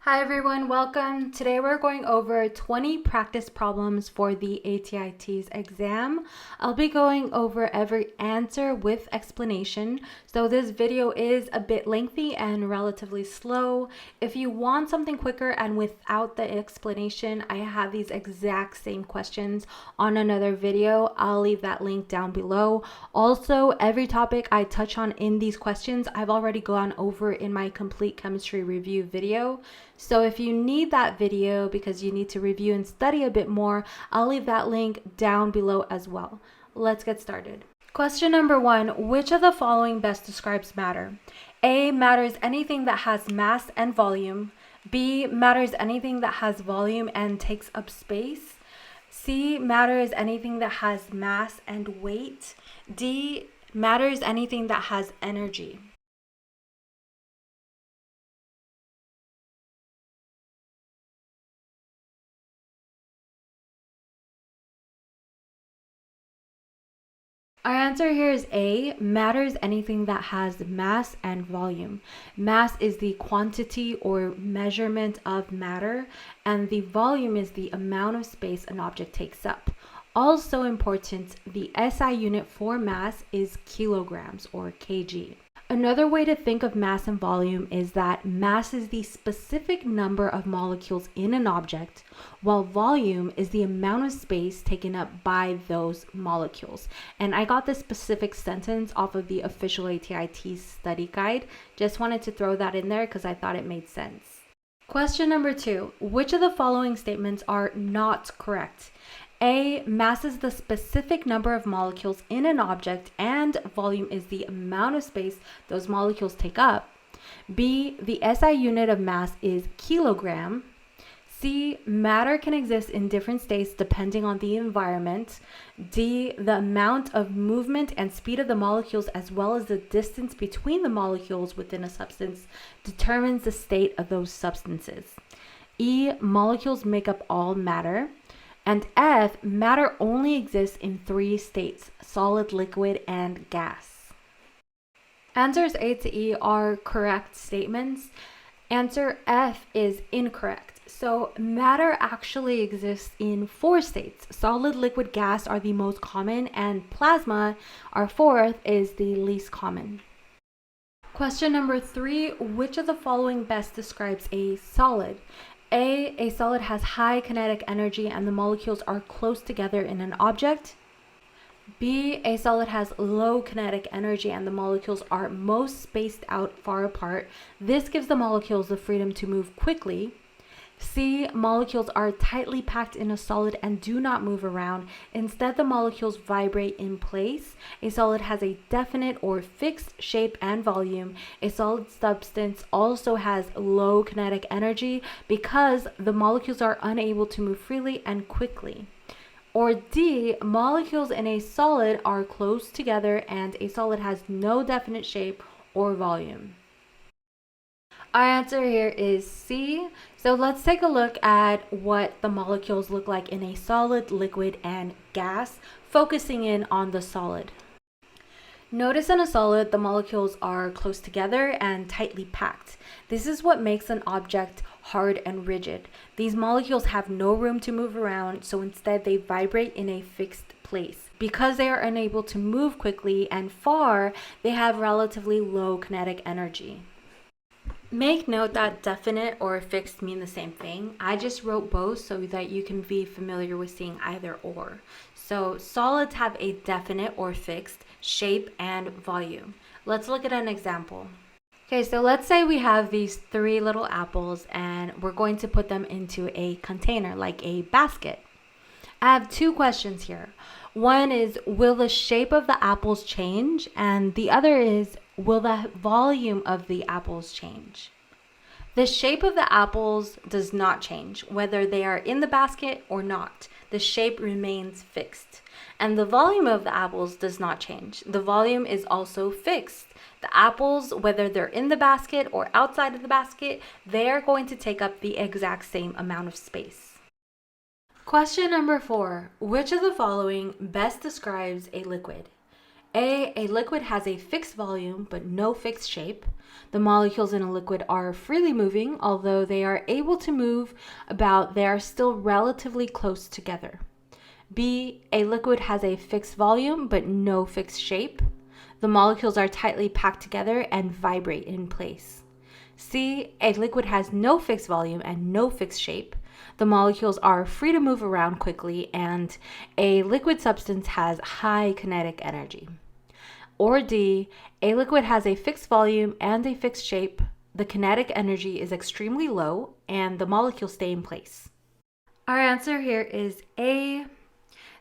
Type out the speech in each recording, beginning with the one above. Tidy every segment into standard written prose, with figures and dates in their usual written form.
Hi everyone, welcome. Today we're going over 20 practice problems for the ATI TEAS exam. I'll be going over every answer with explanation. So this video is a bit lengthy and relatively slow. If you want something quicker and without the explanation, I have these exact same questions on another video. I'll leave that link down below. Also, every topic I touch on in these questions, I've already gone over in my complete chemistry review video. So if you need that video because you need to review and study a bit more, I'll leave that link down below as well. Let's get started. Question number 1, which of the following best describes matter? A, matter is anything that has mass and volume. B, matter is anything that has volume and takes up space. C, matter is anything that has mass and weight. D, matter is anything that has energy. Our answer here is A, matter is anything that has mass and volume. Mass is the quantity or measurement of matter, and the volume is the amount of space an object takes up. Also important, the SI unit for mass is kilograms or kg. Another way to think of mass and volume is that mass is the specific number of molecules in an object, while volume is the amount of space taken up by those molecules. And I got this specific sentence off of the official ATI TEAS study guide. Just wanted to throw that in there because I thought it made sense. Question number 2, which of the following statements are not correct? A, mass is the specific number of molecules in an object and volume is the amount of space those molecules take up. B, the SI unit of mass is kilogram. C, matter can exist in different states depending on the environment. D, the amount of movement and speed of the molecules as well as the distance between the molecules within a substance determines the state of those substances. E, molecules make up all matter. And F, matter only exists in 3 states, solid, liquid, and gas. Answers A to E are correct statements. Answer F is incorrect. So matter actually exists in 4 states. Solid, liquid, gas are the most common, and plasma, our fourth, is the least common. Question number 3, which of the following best describes a solid? A solid has high kinetic energy and the molecules are close together in an object. B, a solid has low kinetic energy and the molecules are most spaced out far apart. This gives the molecules the freedom to move quickly. C, molecules are tightly packed in a solid and do not move around. Instead, the molecules vibrate in place. A solid has a definite or fixed shape and volume. A solid substance also has low kinetic energy because the molecules are unable to move freely and quickly. Or D, molecules in a solid are close together and a solid has no definite shape or volume. Our answer here is C. So let's take a look at what the molecules look like in a solid, liquid, and gas, focusing in on the solid. Notice in a solid, the molecules are close together and tightly packed. This is what makes an object hard and rigid. These molecules have no room to move around, so instead they vibrate in a fixed place. Because they are unable to move quickly and far, they have relatively low kinetic energy. Make note that definite or fixed mean the same thing. I just wrote both so that you can be familiar with seeing either or. So solids have a definite or fixed shape and volume. Let's look at an example. Okay, so let's say we have these 3 little apples and we're going to put them into a container, like a basket. I have 2 questions here. One is, will the shape of the apples change? And the other is, will the volume of the apples change? The shape of the apples does not change, whether they are in the basket or not. The shape remains fixed. And the volume of the apples does not change. The volume is also fixed. The apples, whether they're in the basket or outside of the basket, they are going to take up the exact same amount of space. Question number 4, which of the following best describes a liquid? A liquid has a fixed volume but no fixed shape. The molecules in a liquid are freely moving, although they are able to move about, they are still relatively close together. B, a liquid has a fixed volume but no fixed shape. The molecules are tightly packed together and vibrate in place. C, a liquid has no fixed volume and no fixed shape. The molecules are free to move around quickly, and a liquid substance has high kinetic energy. Or D, a liquid has a fixed volume and a fixed shape. The kinetic energy is extremely low, and the molecules stay in place. Our answer here is A.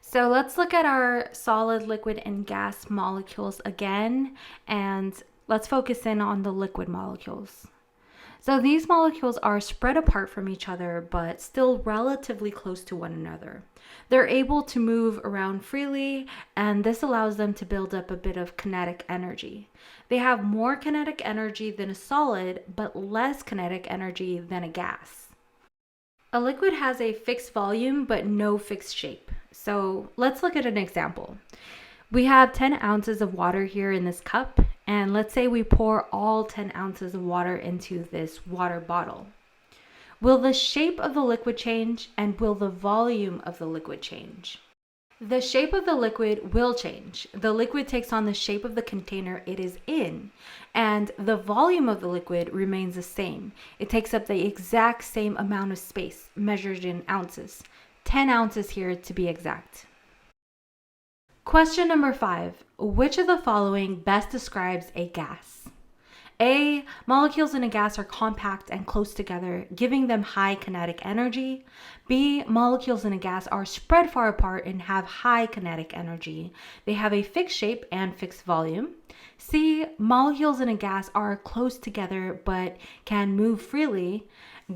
So let's look at our solid, liquid, and gas molecules again, and let's focus in on the liquid molecules. So these molecules are spread apart from each other, but still relatively close to one another. They're able to move around freely, and this allows them to build up a bit of kinetic energy. They have more kinetic energy than a solid, but less kinetic energy than a gas. A liquid has a fixed volume, but no fixed shape. So let's look at an example. We have 10 ounces of water here in this cup, and let's say we pour all 10 ounces of water into this water bottle. Will the shape of the liquid change, and will the volume of the liquid change? The shape of the liquid will change. The liquid takes on the shape of the container it is in, and the volume of the liquid remains the same. It takes up the exact same amount of space, measured in ounces. 10 ounces here to be exact. Question number 5. Which of the following best describes a gas? A, molecules in a gas are compact and close together, giving them high kinetic energy. B, molecules in a gas are spread far apart and have high kinetic energy. They have a fixed shape and fixed volume. C, molecules in a gas are close together but can move freely.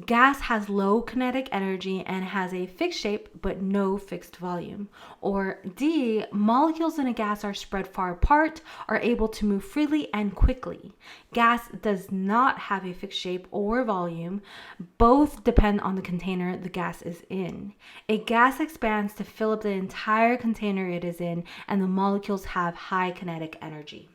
Gas has low kinetic energy and has a fixed shape but no fixed volume. Or D, molecules in a gas are spread far apart, are able to move freely and quickly. Gas does not have a fixed shape or volume. Both depend on the container the gas is in. A gas expands to fill up the entire container it is in, and the molecules have high kinetic energy.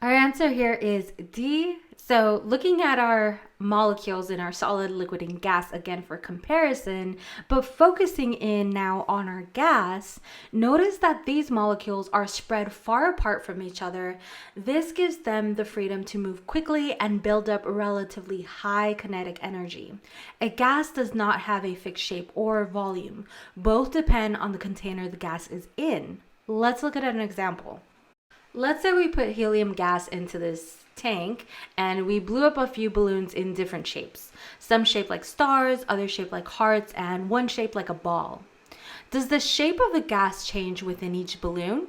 Our answer here is D. So looking at our molecules in our solid, liquid, and gas again for comparison, but focusing in now on our gas, notice that these molecules are spread far apart from each other. This gives them the freedom to move quickly and build up relatively high kinetic energy. A gas does not have a fixed shape or volume. Both depend on the container the gas is in. Let's look at an example. Let's say we put helium gas into this tank and we blew up a few balloons in different shapes. Some shaped like stars, others shaped like hearts, and one shaped like a ball. Does the shape of the gas change within each balloon?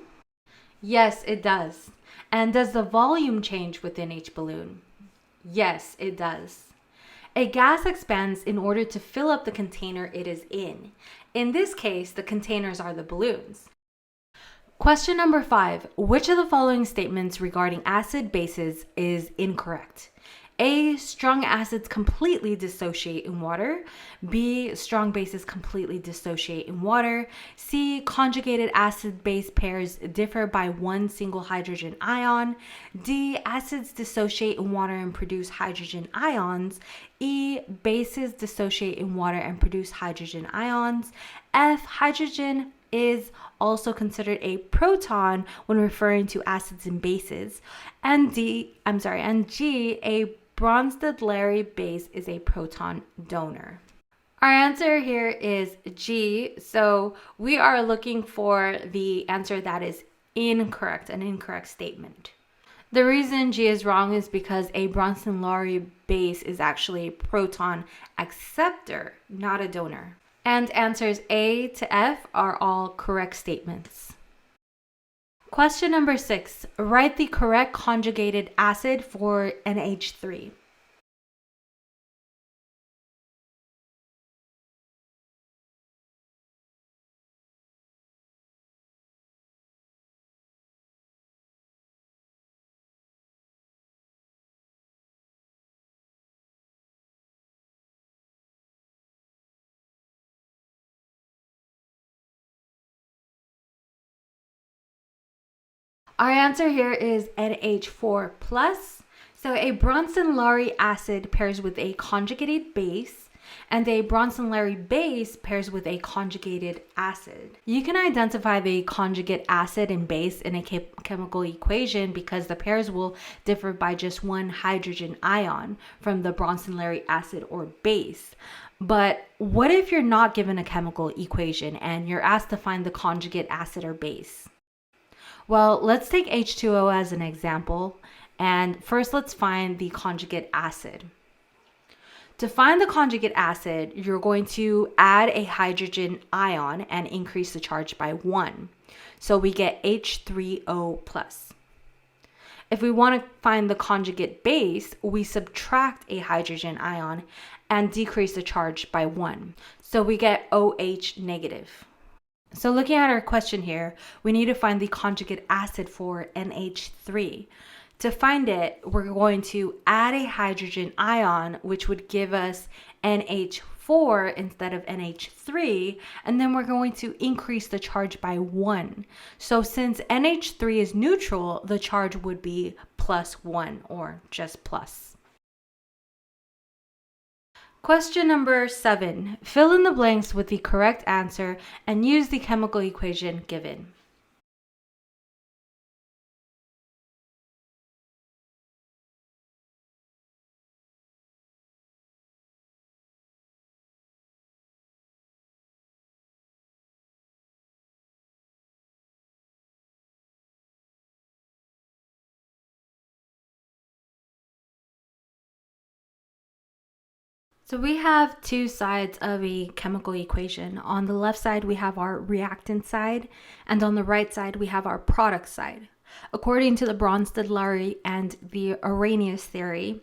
Yes, it does. And does the volume change within each balloon? Yes, it does. A gas expands in order to fill up the container it is in. In this case, the containers are the balloons. Question number 5. Which of the following statements regarding acid bases is incorrect? A, strong acids completely dissociate in water. B, strong bases completely dissociate in water. C, conjugated acid-base pairs differ by one single hydrogen ion. D, acids dissociate in water and produce hydrogen ions. E, bases dissociate in water and produce hydrogen ions. F, hydrogen is also considered a proton when referring to acids and bases. And G, a Bronsted-Lary base is a proton donor. Our answer here is G. So we are looking for the answer that is incorrect, an incorrect statement. The reason G is wrong is because a Bronsted-Lary base is actually a proton acceptor, not a donor. And answers A to F are all correct statements. Question number 6. Write the correct conjugated acid for NH3. Our answer here is NH4 plus. So a Bronson-Lowry acid pairs with a conjugated base, and a Bronson-Lowry base pairs with a conjugated acid. You can identify the conjugate acid and base in a chemical equation because the pairs will differ by just one hydrogen ion from the Bronson-Lowry acid or base. But what if you're not given a chemical equation and you're asked to find the conjugate acid or base? Well, let's take H2O as an example. And first, let's find the conjugate acid. To find the conjugate acid, you're going to add a hydrogen ion and increase the charge by 1. So we get H3O plus. If we want to find the conjugate base, we subtract a hydrogen ion and decrease the charge by 1. So we get OH negative. So looking at our question here, we need to find the conjugate acid for NH3. To find it, we're going to add a hydrogen ion, which would give us NH4 instead of NH3, and then we're going to increase the charge by 1. So since NH3 is neutral, the charge would be +1 or just plus. Question number 7. Fill in the blanks with the correct answer and use the chemical equation given. So we have two sides of a chemical equation. On the left side, we have our reactant side, and on the right side, we have our product side. According to the Bronsted-Lowry and the Arrhenius theory,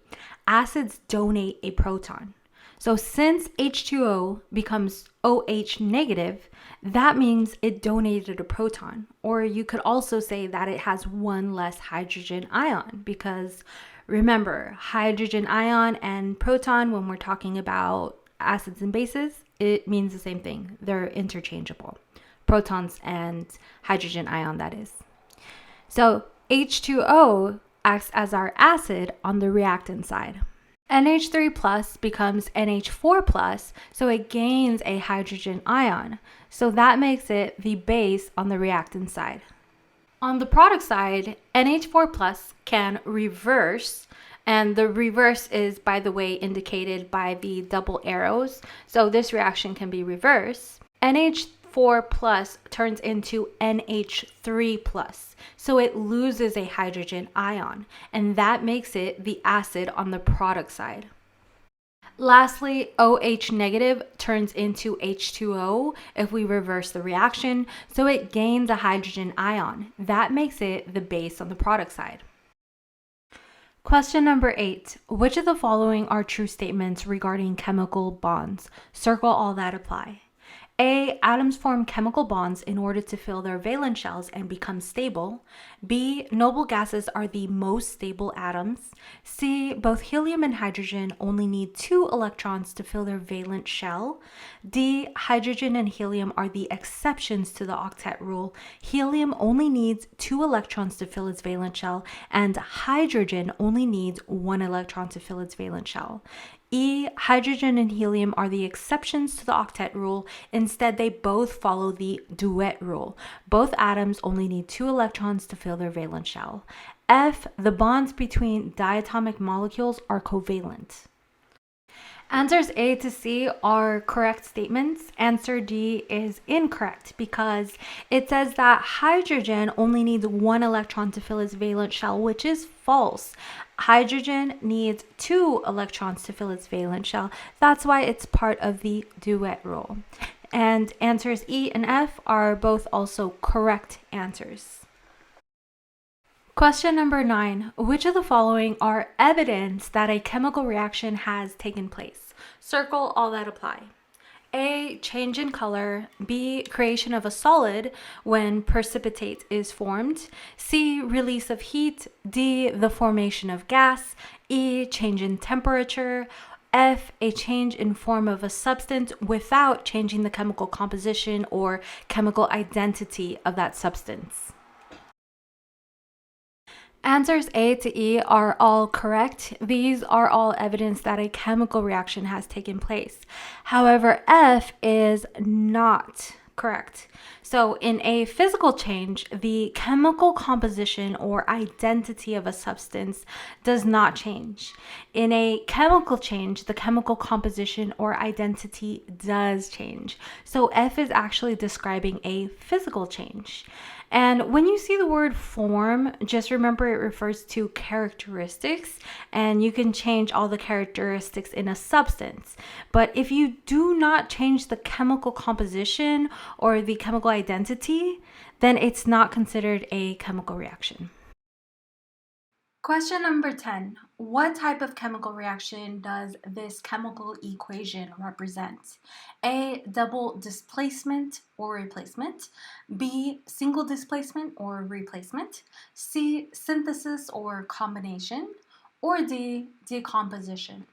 acids donate a proton. So since H2O becomes OH negative, that means it donated a proton. Or you could also say that it has one less hydrogen ion because remember, hydrogen ion and proton, when we're talking about acids and bases, it means the same thing. They're interchangeable. Protons and hydrogen ion, that is. So H2O acts as our acid on the reactant side. NH3 plus becomes NH4 plus, so it gains a hydrogen ion. So that makes it the base on the reactant side. On the product side, NH4 plus can reverse, and the reverse is, by the way, indicated by the double arrows. So this reaction can be reversed. NH4 plus turns into NH3 plus, so it loses a hydrogen ion, and that makes it the acid on the product side. Lastly, OH negative turns into H2O if we reverse the reaction, so it gains a hydrogen ion. That makes it the base on the product side. Question number 8. Which of the following are true statements regarding chemical bonds? Circle all that apply. A. Atoms form chemical bonds in order to fill their valence shells and become stable. B. Noble gases are the most stable atoms. C. Both helium and hydrogen only need 2 electrons to fill their valence shell. D. Hydrogen and helium are the exceptions to the octet rule. Helium only needs 2 electrons to fill its valence shell, and hydrogen only needs 1 electron to fill its valence shell. E. Hydrogen and helium are the exceptions to the octet rule. Instead, they both follow the duet rule. Both atoms only need 2 electrons to fill their valence shell. F. The bonds between diatomic molecules are covalent. Answers A to C are correct statements. Answer D is incorrect because it says that hydrogen only needs 1 electron to fill its valence shell, which is false. Hydrogen needs 2 electrons to fill its valence shell. That's why it's part of the duet rule. And answers E and F are both also correct answers. Question number 9. Which of the following are evidence that a chemical reaction has taken place? Circle all that apply. A. Change in color. B. Creation of a solid when precipitate is formed. C. Release of heat. D. The formation of gas. E. Change in temperature. F. A change in form of a substance without changing the chemical composition or chemical identity of that substance. Answers A to E are all correct. These are all evidence that a chemical reaction has taken place. However, F is not correct. So, in a physical change, the chemical composition or identity of a substance does not change. In a chemical change, the chemical composition or identity does change. So, F is actually describing a physical change. And when you see the word form, just remember it refers to characteristics, and you can change all the characteristics in a substance. But if you do not change the chemical composition or the chemical identity, then it's not considered a chemical reaction. Question number 10. What type of chemical reaction does this chemical equation represent? A, double displacement or replacement. B, single displacement or replacement. C, synthesis or combination. Or D, decomposition.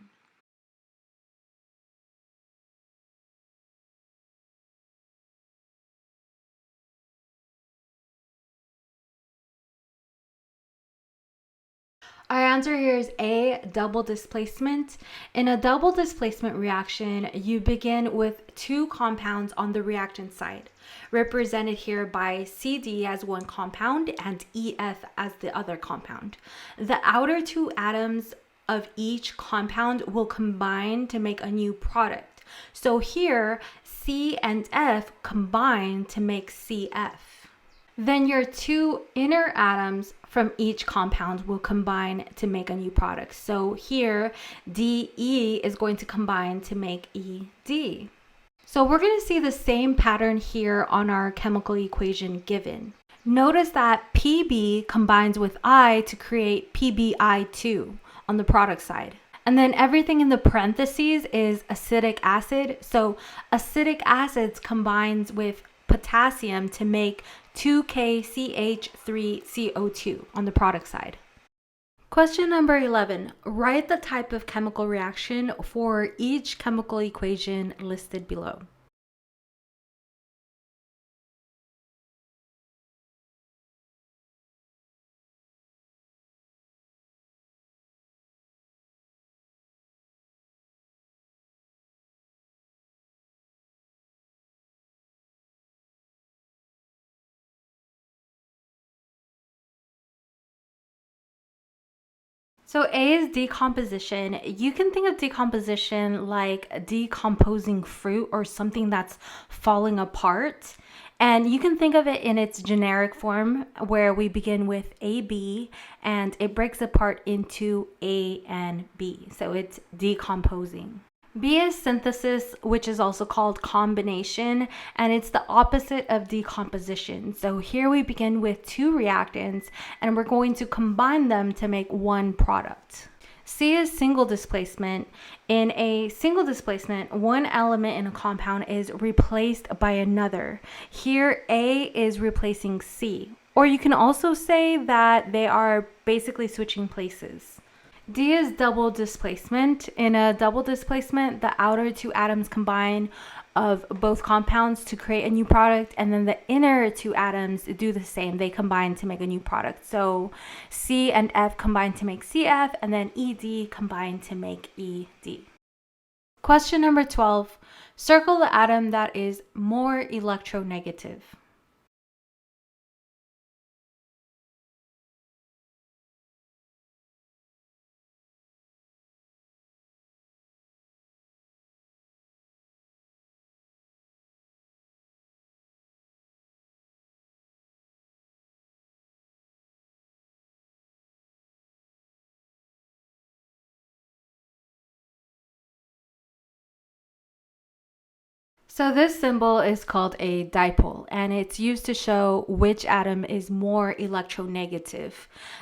Our answer here is A, double displacement. In a double displacement reaction, you begin with two compounds on the reactant side, represented here by CD as one compound and EF as the other compound. The outer two atoms of each compound will combine to make a new product. So here, C and F combine to make CF. Then your two inner atoms from each compound will combine to make a new product. So here, DE is going to combine to make ED. So we're going to see the same pattern here on our chemical equation given. Notice that PB combines with I to create PBI2 on the product side. And then everything in the parentheses is acetic acid. So acetic acids combines with potassium to make 2KCH3CO2 on the product side. Question number 11. Write the type of chemical reaction for each chemical equation listed below. So A is decomposition. You can think of decomposition like decomposing fruit or something that's falling apart. And you can think of it in its generic form where we begin with AB and it breaks apart into A and B. So it's decomposing. B is synthesis, which is also called combination, and it's the opposite of decomposition. So here we begin with two reactants, and we're going to combine them to make one product. C is single displacement. In a single displacement, one element in a compound is replaced by another. Here, A is replacing C. Or you can also say that they are basically switching places. D is double displacement. In a double displacement, the outer two atoms combine of both compounds to create a new product, and then the inner two atoms do the same. They combine to make a new product. So C and F combine to make CF, and then ED combine to make ED. Question number 12. Circle the atom that is more electronegative. So this symbol is called a dipole, and it's used to show which atom is more electronegative.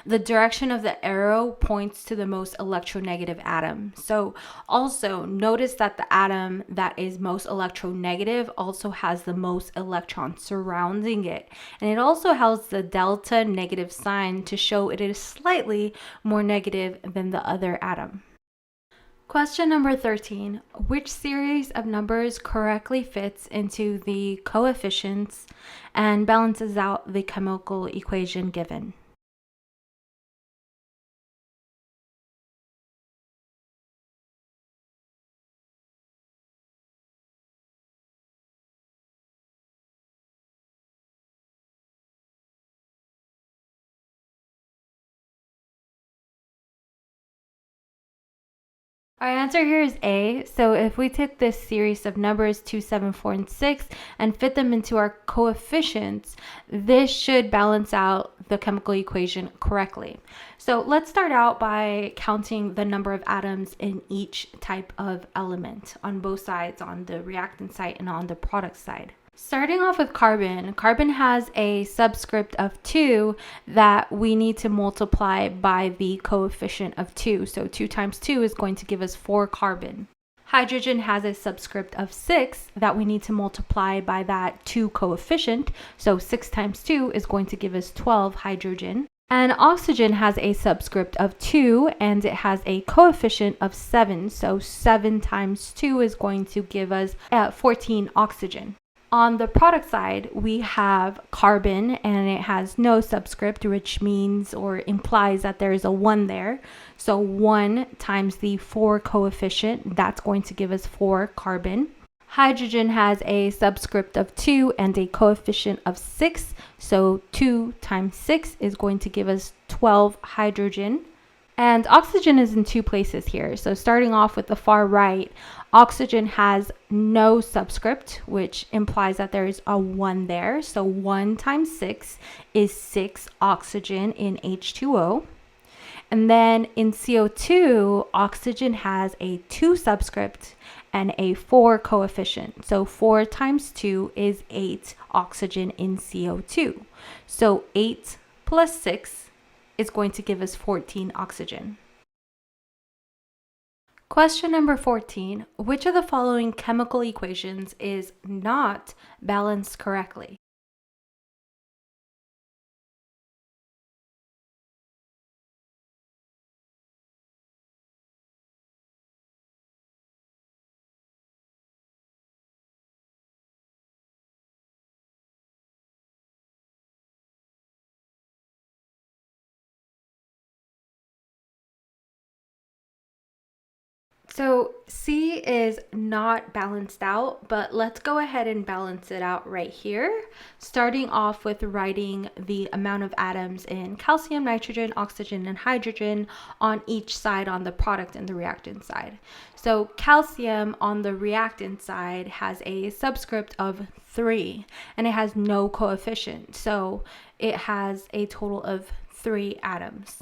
The direction of the arrow points to the most electronegative atom. So also notice that the atom that is most electronegative also has the most electrons surrounding it. And it also has the delta negative sign to show it is slightly more negative than the other atom. Question number 13. Which series of numbers correctly fits into the coefficients and balances out the chemical equation given? Our answer here is A. So if we take this series of numbers 2, 7, 4, and 6 and fit them into our coefficients, this should balance out the chemical equation correctly. So let's start out by counting the number of atoms in each type of element on both sides, on the reactant side and on the product side. Starting off with carbon, carbon has a subscript of 2 that we need to multiply by the coefficient of 2. So 2 times 2 is going to give us 4 carbon. Hydrogen has a subscript of 6 that we need to multiply by that 2 coefficient. So 6 times 2 is going to give us 12 hydrogen. And oxygen has a subscript of 2 and it has a coefficient of 7. So 7 times 2 is going to give us 14 oxygen. On the product side, we have carbon and it has no subscript, which means or implies that there is a 1 there. So 1 times the 4 coefficient, that's going to give us 4 carbon. Hydrogen has a subscript of 2 and a coefficient of 6. So 2 times 6 is going to give us 12 hydrogen. And oxygen is in 2 places here. So starting off with the far right, oxygen has no subscript, which implies that there is a 1 there. So 1 times 6 is 6 oxygen in H2O. And then in CO2, oxygen has a 2 subscript and a 4 coefficient. So 4 times 2 is 8 oxygen in CO2. So 8 plus 6 is going to give us 14 oxygen. Question number 14. Which of the following chemical equations is not balanced correctly? So C is not balanced out, but let's go ahead and balance it out right here. Starting off with writing the amount of atoms in calcium, nitrogen, oxygen, and hydrogen on each side on the product and the reactant side. So calcium on the reactant side has a subscript of 3 and it has no coefficient. So it has a total of 3 atoms.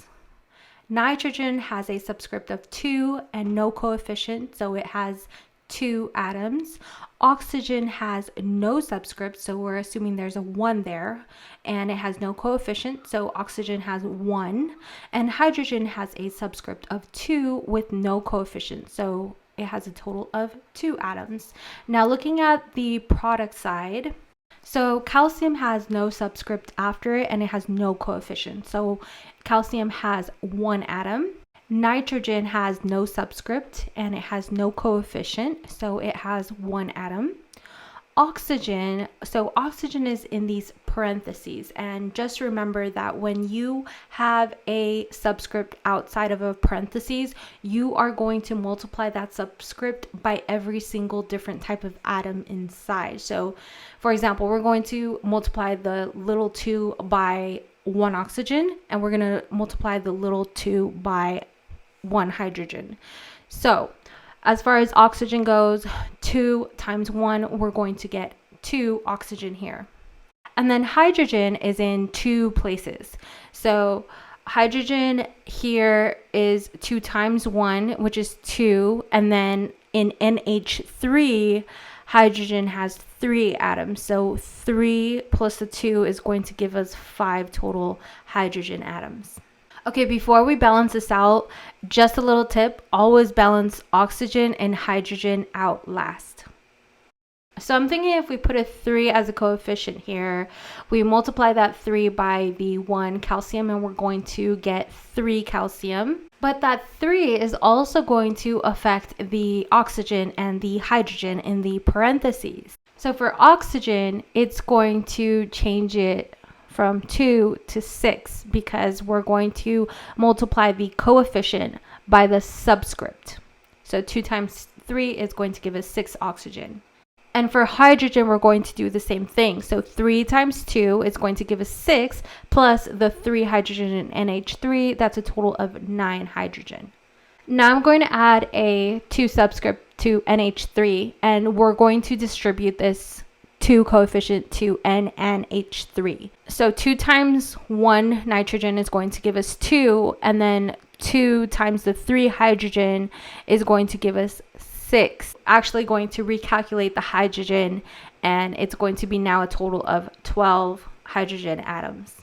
Nitrogen has a subscript of 2 and no coefficient, so it has 2 atoms. Oxygen has no subscript, so we're assuming there's a 1 there, and it has no coefficient, so oxygen has 1. And hydrogen has a subscript of 2 with no coefficient, so it has a total of 2 atoms. Now looking at the product side, so calcium has no subscript after it and it has no coefficient. So calcium has 1 atom. Nitrogen has no subscript and it has no coefficient. So it has 1 atom. Oxygen, so oxygen is in these parentheses, and just remember that when you have a subscript outside of a parentheses, you are going to multiply that subscript by every single different type of atom inside. So for example, we're going to multiply the little 2 by 1 oxygen, and we're going to multiply the little 2 by 1 hydrogen. So as far as oxygen goes, 2 times 1, we're going to get 2 oxygen here. And then hydrogen is in 2 places. So hydrogen here is 2 times 1, which is 2. And then in NH3, hydrogen has 3 atoms. So 3 plus the 2 is going to give us 5 total hydrogen atoms. Okay, before we balance this out, just a little tip, always balance oxygen and hydrogen out last. So I'm thinking if we put a 3 as a coefficient here, we multiply that 3 by the 1 calcium and we're going to get 3 calcium. But that 3 is also going to affect the oxygen and the hydrogen in the parentheses. So for oxygen, it's going to change it from 2 to 6 because we're going to multiply the coefficient by the subscript. So 2 times 3 is going to give us 6 oxygen. And for hydrogen, we're going to do the same thing. So 3 times 2 is going to give us 6 plus the 3 hydrogen in NH3. That's a total of 9 hydrogen. Now I'm going to add a 2 subscript to NH3, and we're going to distribute this 2 coefficient to N and H3. So 2 times 1 nitrogen is going to give us 2, and then 2 times the 3 hydrogen is going to give us 6. Actually going to recalculate the hydrogen, and it's going to be now a total of 12 hydrogen atoms.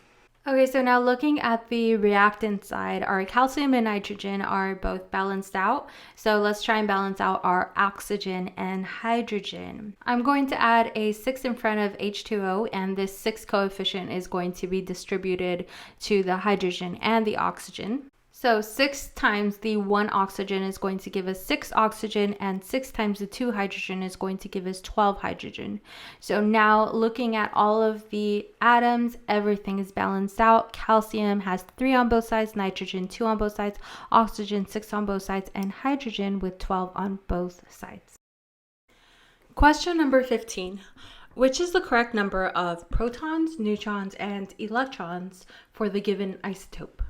Okay, so now looking at the reactant side, our calcium and nitrogen are both balanced out. So let's try and balance out our oxygen and hydrogen. I'm going to add a 6 in front of H2O, and this 6 coefficient is going to be distributed to the hydrogen and the oxygen. So 6 times the 1 oxygen is going to give us 6 oxygen, and 6 times the 2 hydrogen is going to give us 12 hydrogen. So now looking at all of the atoms, everything is balanced out. Calcium has 3 on both sides, nitrogen 2 on both sides, oxygen 6 on both sides, and hydrogen with 12 on both sides. Question number 15. Which is the correct number of protons, neutrons, and electrons for the given isotope?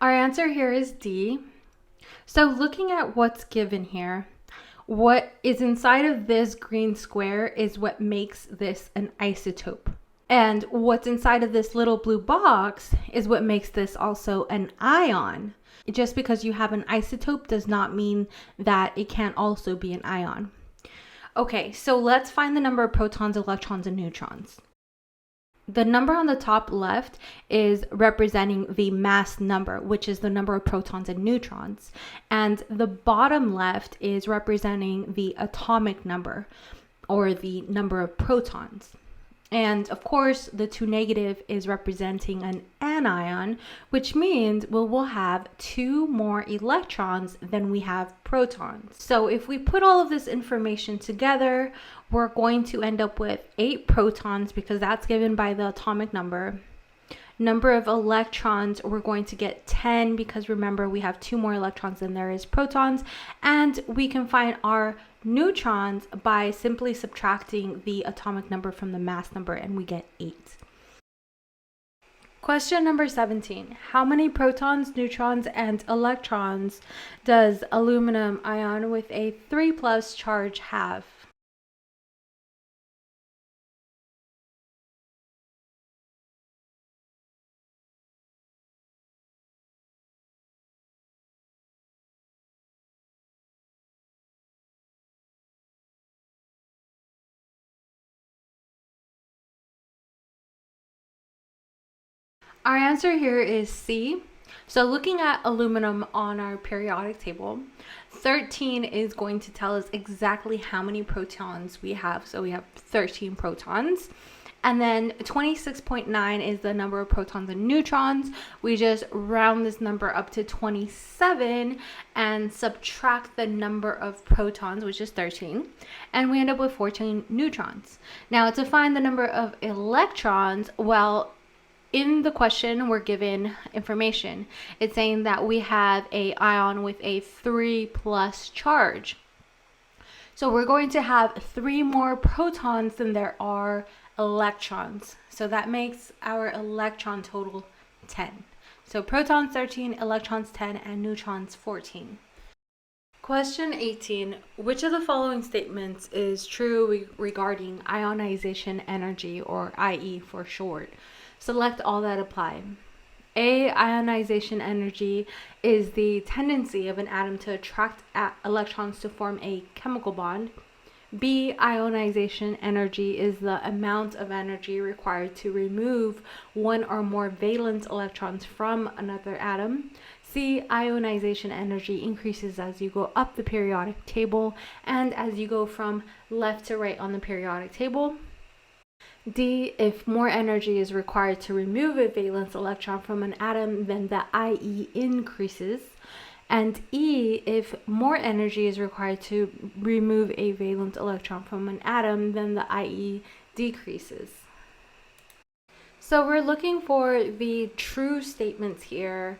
Our answer here is D. So looking at what's given here, what is inside of this green square is what makes this an isotope. And what's inside of this little blue box is what makes this also an ion. Just because you have an isotope does not mean that it can't also be an ion. Okay, so let's find the number of protons, electrons, and neutrons. The number on the top left is representing the mass number, which is the number of protons and neutrons. And the bottom left is representing the atomic number, or the number of protons. And of course, the 2 negative is representing an anion, which means we will have 2 more electrons than we have protons. So if we put all of this information together, we're going to end up with 8 protons, because that's given by the atomic number. Number of electrons, we're going to get 10, because remember, we have 2 more electrons than there is protons. And we can find our neutrons by simply subtracting the atomic number from the mass number, and we get 8. Question number 17. How many protons, neutrons, and electrons does aluminum ion with a 3+ charge have? Our answer here is C. So looking at aluminum on our periodic table, 13 is going to tell us exactly how many protons we have. So we have 13 protons. And then 26.9 is the number of protons and neutrons. We just round this number up to 27 and subtract the number of protons, which is 13, and we end up with 14 neutrons. Now, to find the number of electrons, well, in the question, we're given information. It's saying that we have an ion with a 3+ charge. So we're going to have 3 more protons than there are electrons. So that makes our electron total 10. So protons 13, electrons 10, and neutrons 14. Question 18. Which of the following statements is true regarding ionization energy, or IE for short? Select all that apply. A, ionization energy is the tendency of an atom to attract electrons to form a chemical bond. B, ionization energy is the amount of energy required to remove 1 or more valence electrons from another atom. C, ionization energy increases as you go up the periodic table and as you go from left to right on the periodic table. D, if more energy is required to remove a valence electron from an atom, then the IE increases. And E, if more energy is required to remove a valence electron from an atom, then the IE decreases. So we're looking for the true statements here.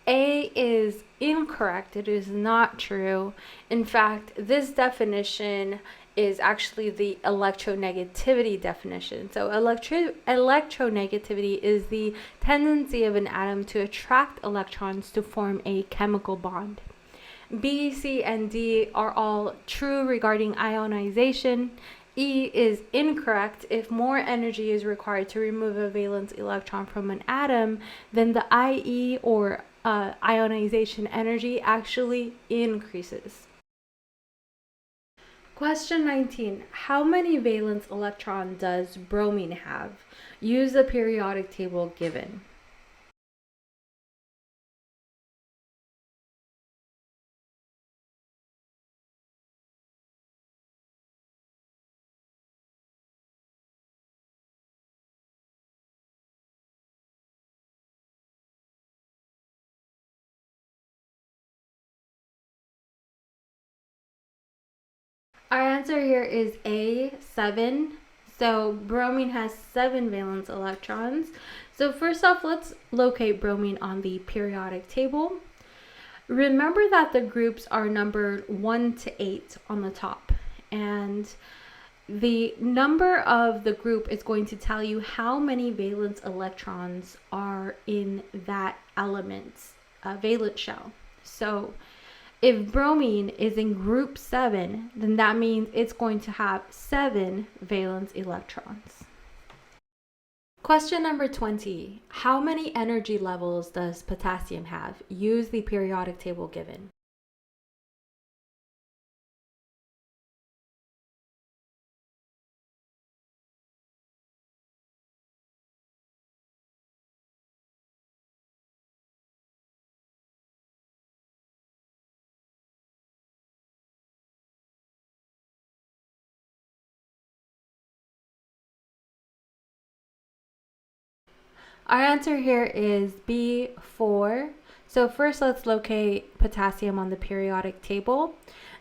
A is incorrect. It is not true. In fact, this definition is actually the electronegativity definition. So electronegativity is the tendency of an atom to attract electrons to form a chemical bond. B, C, and D are all true regarding ionization. E is incorrect. If more energy is required to remove a valence electron from an atom, then the IE or ionization energy actually increases. Question 19. How many valence electrons does bromine have? Use the periodic table given. Our answer here is A, 7. So bromine has 7 valence electrons. So first off, let's locate bromine on the periodic table. Remember that the groups are numbered 1 to 8 on the top. And the number of the group is going to tell you how many valence electrons are in that element's valence shell. So if bromine is in group 7, then that means it's going to have 7 valence electrons. Question number 20. How many energy levels does potassium have? Use the periodic table given. Our answer here is B, 4. So first let's locate potassium on the periodic table.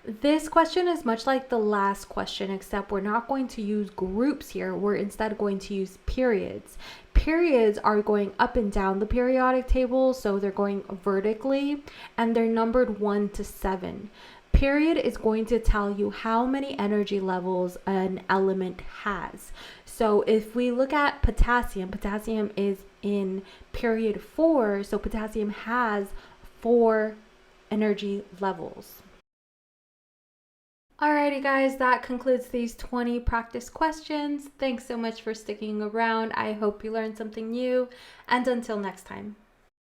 This question is much like the last question, except we're not going to use groups here. We're instead going to use periods. Periods are going up and down the periodic table, so they're going vertically, and they're numbered 1 to 7. Period is going to tell you how many energy levels an element has. So if we look at potassium, potassium is in period 4, so potassium has 4 energy levels. Alrighty guys, that concludes these 20 practice questions. Thanks so much for sticking around. I hope you learned something new, and until next time.